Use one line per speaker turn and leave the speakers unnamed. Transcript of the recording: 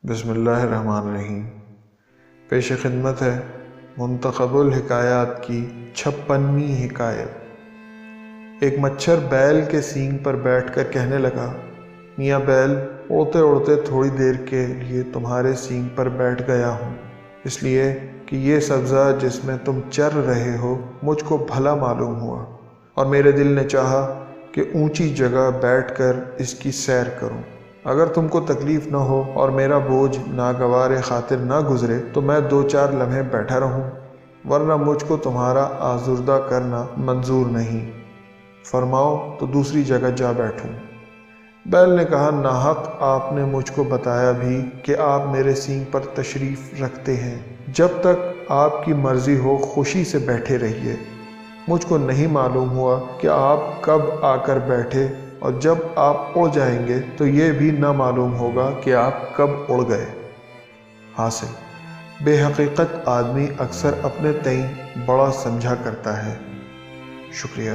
بسم اللہ الرحمن الرحیم۔ پیش خدمت ہے منتخب الحکایات کی 56ویں حکایت۔ ایک مچھر بیل کے سینگ پر بیٹھ کر کہنے لگا، میاں بیل، اڑتے اڑتے تھوڑی دیر کے لیے تمہارے سینگ پر بیٹھ گیا ہوں، اس لیے کہ یہ سبزہ جس میں تم چر رہے ہو مجھ کو بھلا معلوم ہوا، اور میرے دل نے چاہا کہ اونچی جگہ بیٹھ کر اس کی سیر کروں۔ اگر تم کو تکلیف نہ ہو اور میرا بوجھ ناگوار خاطر نہ گزرے تو میں 2-4 لمحے بیٹھا رہوں، ورنہ مجھ کو تمہارا آزردہ کرنا منظور نہیں۔ فرماؤ تو دوسری جگہ جا بیٹھوں۔ بیل نے کہا، ناحق آپ نے مجھ کو بتایا بھی کہ آپ میرے سینگ پر تشریف رکھتے ہیں۔ جب تک آپ کی مرضی ہو خوشی سے بیٹھے رہیے۔ مجھ کو نہیں معلوم ہوا کہ آپ کب آ کر بیٹھے، اور جب آپ اڑ جائیں گے تو یہ بھی نہ معلوم ہوگا کہ آپ کب اڑ گئے۔ حاصل، بے حقیقت آدمی اکثر اپنے تئیں بڑا سمجھا کرتا ہے۔ شکریہ۔